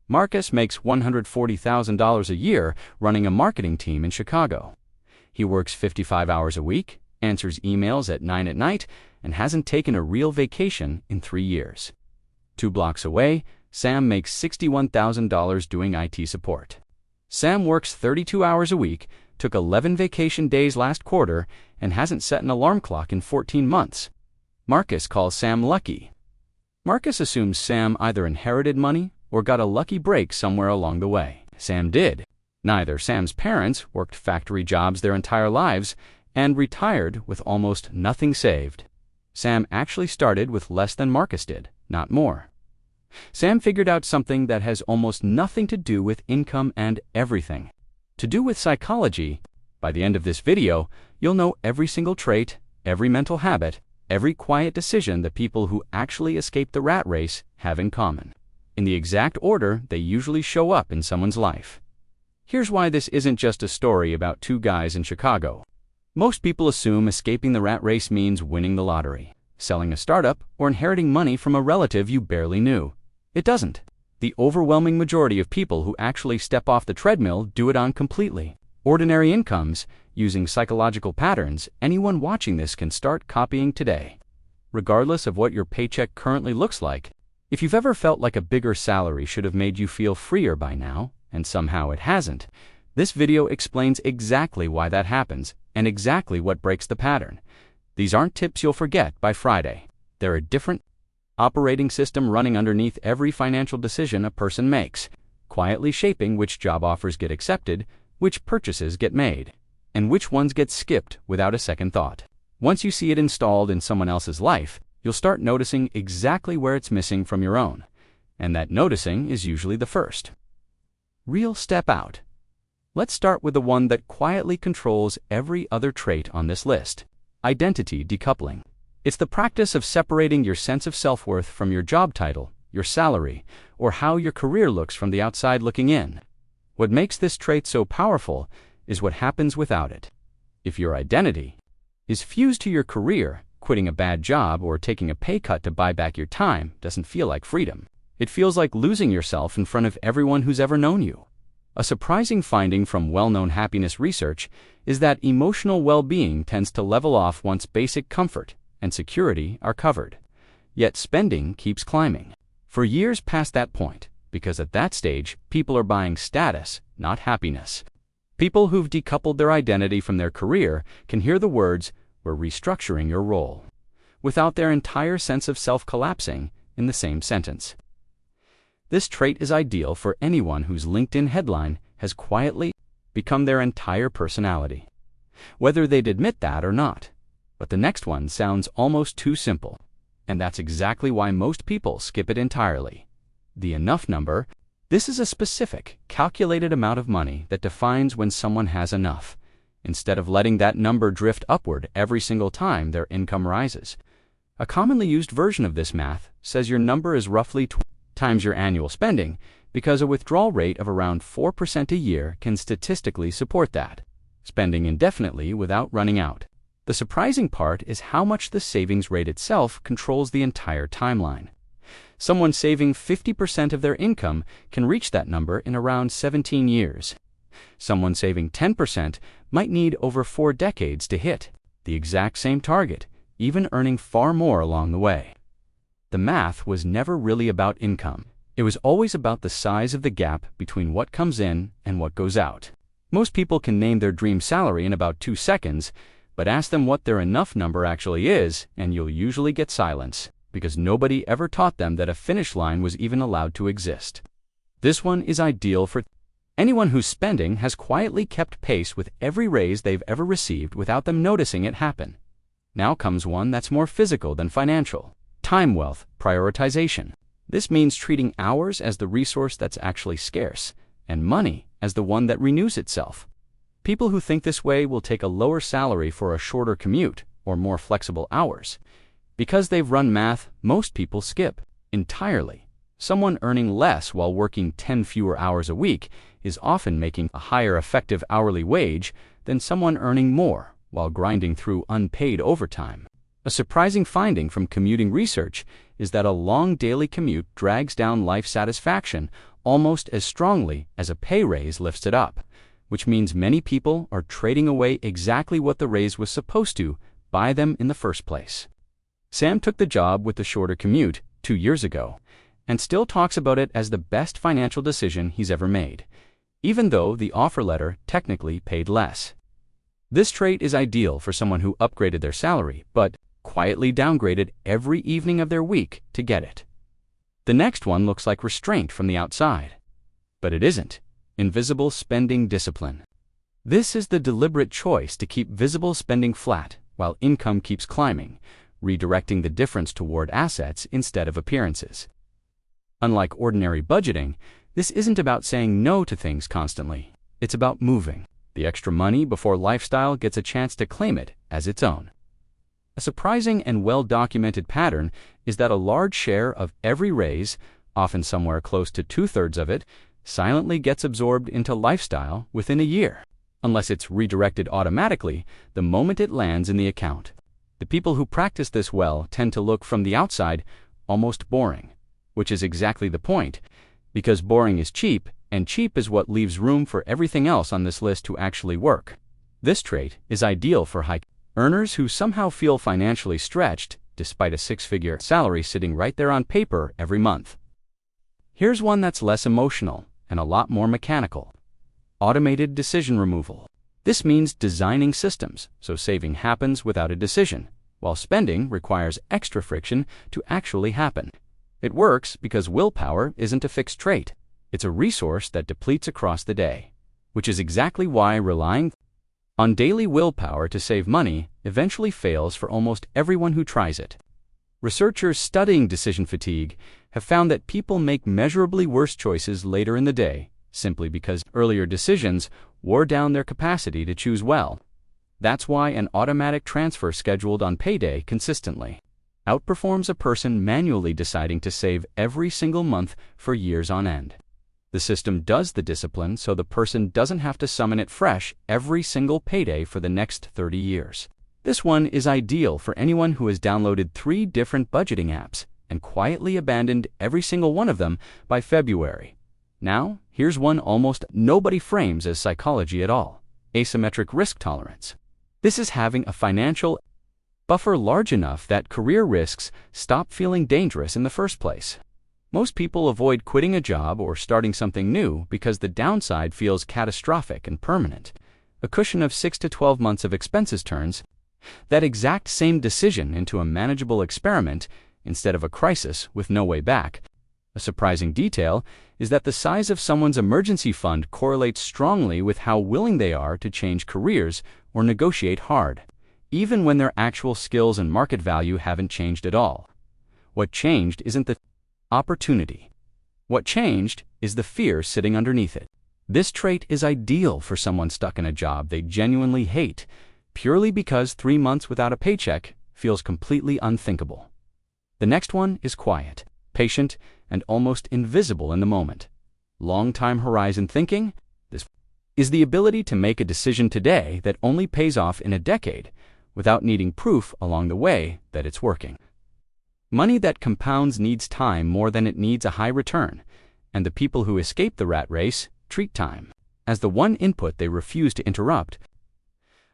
Marcus makes $140,000 a year running a marketing team in Chicago. He works 55 hours a week, answers emails at 9 at night, and hasn't taken a real vacation in 3 years. 2 blocks away, Sam makes $61,000 doing IT support. Sam works 32 hours a week, took 11 vacation days last quarter, and hasn't set an alarm clock in 14 months. Marcus calls Sam lucky. Marcus assumes Sam either inherited money or got a lucky break somewhere along the way. Sam did. Neither. Sam's parents worked factory jobs their entire lives and retired with almost nothing saved. Sam actually started with less than Marcus did, not more. Sam figured out something that has almost nothing to do with income and everything to do with psychology. By the end of this video, you'll know every single trait, every mental habit, every quiet decision that people who actually escape the rat race have in common, in the exact order they usually show up in someone's life. Here's why this isn't just a story about 2 guys in Chicago. Most people assume escaping the rat race means winning the lottery, selling a startup, or inheriting money from a relative you barely knew. It doesn't. The overwhelming majority of people who actually step off the treadmill do it on completely ordinary incomes, using psychological patterns anyone watching this can start copying today. Regardless of what your paycheck currently looks like, if you've ever felt like a bigger salary should have made you feel freer by now, and somehow it hasn't, this video explains exactly why that happens and exactly what breaks the pattern. These aren't tips you'll forget by Friday. They're a different operating system running underneath every financial decision a person makes, quietly shaping which job offers get accepted, which purchases get made, and which ones get skipped without a second thought. Once you see it installed in someone else's life, you'll start noticing exactly where it's missing from your own, and that noticing is usually the first real step out. Let's start with the one that quietly controls every other trait on this list: identity decoupling. It's the practice of separating your sense of self-worth from your job title, your salary, or how your career looks from the outside looking in. What makes this trait so powerful is what happens without it. If your identity is fused to your career, quitting a bad job or taking a pay cut to buy back your time doesn't feel like freedom. It feels like losing yourself in front of everyone who's ever known you. A surprising finding from well-known happiness research is that emotional well-being tends to level off once basic comfort and security are covered. Yet spending keeps climbing for years past that point, because at that stage, people are buying status, not happiness. People who've decoupled their identity from their career can hear the words, "We're restructuring your role," without their entire sense of self collapsing in the same sentence. This trait is ideal for anyone whose LinkedIn headline has quietly become their entire personality, whether they'd admit that or not. But the next one sounds almost too simple, and that's exactly why most people skip it entirely. The enough number. This is a specific, calculated amount of money that defines when someone has enough, instead of letting that number drift upward every single time their income rises. A commonly used version of this math says your number is roughly 20 times your annual spending, because a withdrawal rate of around 4% a year can statistically support that, spending indefinitely without running out. The surprising part is how much the savings rate itself controls the entire timeline. Someone saving 50% of their income can reach that number in around 17 years. Someone saving 10% might need over 4 decades to hit the exact same target, even earning far more along the way. The math was never really about income. It was always about the size of the gap between what comes in and what goes out. Most people can name their dream salary in about 2 seconds, but ask them what their enough number actually is, and you'll usually get silence, because nobody ever taught them that a finish line was even allowed to exist. This one is ideal for anyone whose spending has quietly kept pace with every raise they've ever received without them noticing it happen. Now comes one that's more physical than financial: time wealth prioritization. This means treating hours as the resource that's actually scarce, and money as the one that renews itself. People who think this way will take a lower salary for a shorter commute or more flexible hours. Because they've run math, most people skip entirely. Someone earning less while working 10 fewer hours a week is often making a higher effective hourly wage than someone earning more while grinding through unpaid overtime. A surprising finding from commuting research is that a long daily commute drags down life satisfaction almost as strongly as a pay raise lifts it up, which means many people are trading away exactly what the raise was supposed to buy them in the first place. Sam took the job with the shorter commute 2 years ago and still talks about it as the best financial decision he's ever made, even though the offer letter technically paid less. This trait is ideal for someone who upgraded their salary but quietly downgraded every evening of their week to get it. The next one looks like restraint from the outside, but it isn't. Invisible spending discipline. This is the deliberate choice to keep visible spending flat while income keeps climbing, redirecting the difference toward assets instead of appearances. Unlike ordinary budgeting, this isn't about saying no to things constantly. It's about moving the extra money before lifestyle gets a chance to claim it as its own. A surprising and well-documented pattern is that a large share of every raise, often somewhere close to 2/3 of it, silently gets absorbed into lifestyle within a year, unless it's redirected automatically the moment it lands in the account. The people who practice this well tend to look from the outside almost boring, which is exactly the point, because boring is cheap, and cheap is what leaves room for everything else on this list to actually work. This trait is ideal for high earners who somehow feel financially stretched despite a 6-figure salary sitting right there on paper every month. Here's one that's less emotional and a lot more mechanical. Automated decision removal. This means designing systems so saving happens without a decision, while spending requires extra friction to actually happen. It works because willpower isn't a fixed trait. It's a resource that depletes across the day, which is exactly why relying on daily willpower to save money eventually fails for almost everyone who tries it. Researchers studying decision fatigue have found that people make measurably worse choices later in the day simply because earlier decisions wore down their capacity to choose well. That's why an automatic transfer scheduled on payday consistently outperforms a person manually deciding to save every single month for years on end. The system does the discipline so the person doesn't have to summon it fresh every single payday for the next 30 years. This one is ideal for anyone who has downloaded 3 different budgeting apps and quietly abandoned every single one of them by February. Now, here's one almost nobody frames as psychology at all: asymmetric risk tolerance. This is having a financial buffer large enough that career risks stop feeling dangerous in the first place. Most people avoid quitting a job or starting something new because the downside feels catastrophic and permanent. A cushion of 6 to 12 months of expenses turns that exact same decision into a manageable experiment instead of a crisis with no way back. A surprising detail is that the size of someone's emergency fund correlates strongly with how willing they are to change careers or negotiate hard, even when their actual skills and market value haven't changed at all. What changed isn't the opportunity. What changed is the fear sitting underneath it. This trait is ideal for someone stuck in a job they genuinely hate, purely because 3 months without a paycheck feels completely unthinkable. The next one is quiet, patient, and almost invisible in the moment. Long-time horizon thinking. This is the ability to make a decision today that only pays off in a decade without needing proof along the way that it's working. Money that compounds needs time more than it needs a high return, and the people who escape the rat race treat time as the one input they refuse to interrupt.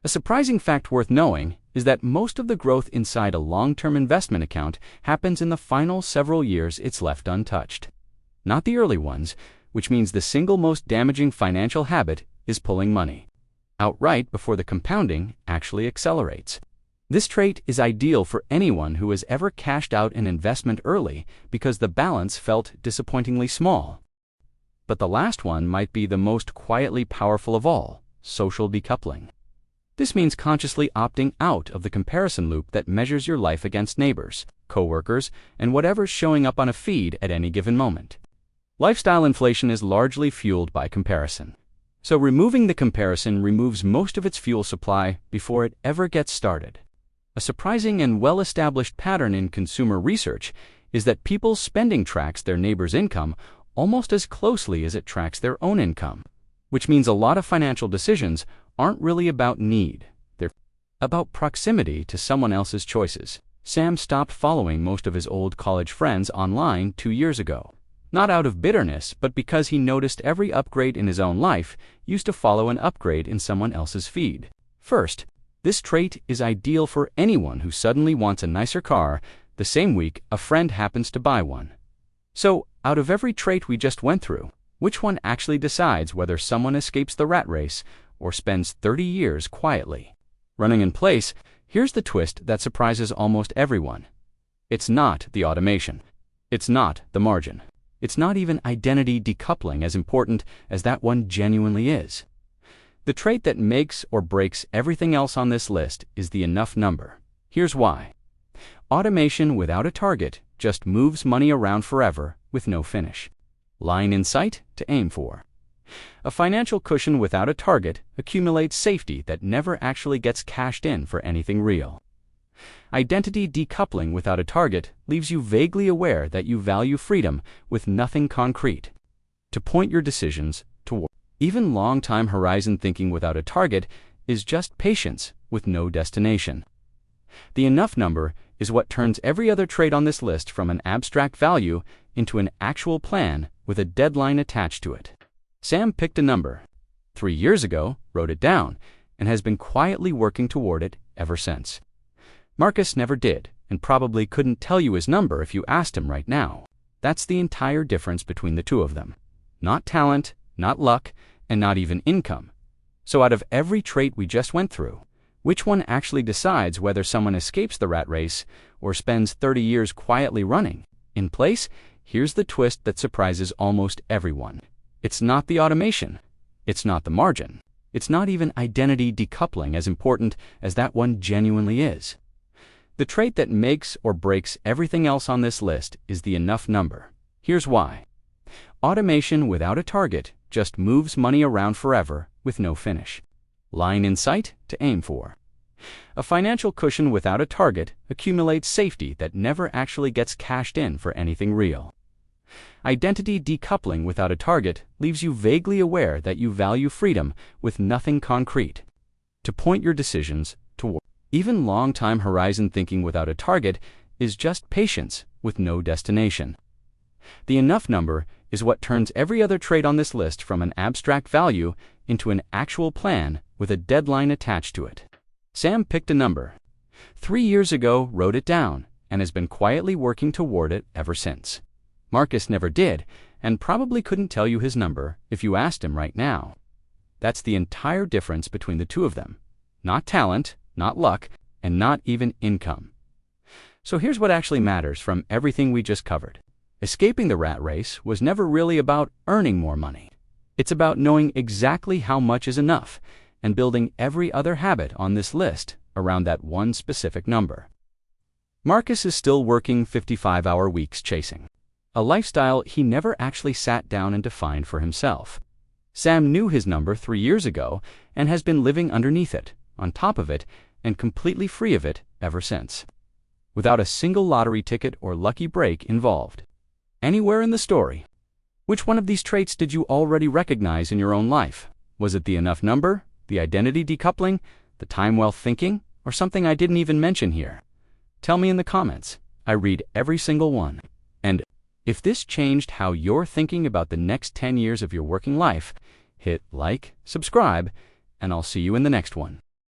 A surprising fact worth knowing is that most of the growth inside a long-term investment account happens in the final several years it's left untouched, not the early ones, which means the single most damaging financial habit is pulling money outright before the compounding actually accelerates. This trait is ideal for anyone who has ever cashed out an investment early because the balance felt disappointingly small. But the last one might be the most quietly powerful of all: social decoupling. This means consciously opting out of the comparison loop that measures your life against neighbors, coworkers, and whatever's showing up on a feed at any given moment. Lifestyle inflation is largely fueled by comparison. So removing the comparison removes most of its fuel supply before it ever gets started. A surprising and well-established pattern in consumer research is that people's spending tracks their neighbor's income almost as closely as it tracks their own income, which means a lot of financial decisions aren't really about need. They're about proximity to someone else's choices. Sam stopped following most of his old college friends online 2 years ago. Not out of bitterness, but because he noticed every upgrade in his own life used to follow an upgrade in someone else's feed. First, this trait is ideal for anyone who suddenly wants a nicer car the same week a friend happens to buy one. So, out of every trait we just went through, which one actually decides whether someone escapes the rat race or spends 30 years quietly running in place? Here's the twist that surprises almost everyone. It's not the automation. It's not the margin. It's not even identity decoupling, as important as that one genuinely is. The trait that makes or breaks everything else on this list is the enough number. Here's why. Automation without a target just moves money around forever with no finish. Line in sight to aim for. A financial cushion without a target accumulates safety that never actually gets cashed in for anything real. Identity decoupling without a target leaves you vaguely aware that you value freedom with nothing concrete to point your decisions toward. Even long-time horizon thinking without a target is just patience with no destination. The enough number is what turns every other trait on this list from an abstract value into an actual plan with a deadline attached to it. Sam picked a number 3 years ago, wrote it down, and has been quietly working toward it ever since. Marcus never did, and probably couldn't tell you his number if you asked him right now. That's the entire difference between the two of them. Not talent, not luck, and not even income. So out of every trait we just went through, which one actually decides whether someone escapes the rat race or spends 30 years quietly running in place? Here's the twist that surprises almost everyone. It's not the automation. It's not the margin. It's not even identity decoupling, as important as that one genuinely is. The trait that makes or breaks everything else on this list is the enough number. Here's why. Automation without a target just moves money around forever with no finish. Line in sight to aim for. A financial cushion without a target accumulates safety that never actually gets cashed in for anything real. Identity decoupling without a target leaves you vaguely aware that you value freedom with nothing concrete to point your decisions toward. Even long-time horizon thinking without a target is just patience with no destination. The enough number is what turns every other trait on this list from an abstract value into an actual plan with a deadline attached to it. Sam picked a number 3 years ago, wrote it down, and has been quietly working toward it ever since. Marcus never did, and probably couldn't tell you his number if you asked him right now. That's the entire difference between the two of them. Not talent, not luck, and not even income. So here's what actually matters from everything we just covered. Escaping the rat race was never really about earning more money. It's about knowing exactly how much is enough and building every other habit on this list around that one specific number. Marcus is still working 55-hour weeks chasing a lifestyle he never actually sat down and defined for himself. Sam knew his number 3 years ago and has been living underneath it, on top of it, and completely free of it ever since, without a single lottery ticket or lucky break involved. Anywhere in the story. Which one of these traits did you already recognize in your own life? Was it the enough number, the identity decoupling, the time well thinking, or something I didn't even mention here? Tell me in the comments. I read every single one. And if this changed how you're thinking about the next 10 years of your working life, hit like, subscribe, and I'll see you in the next one.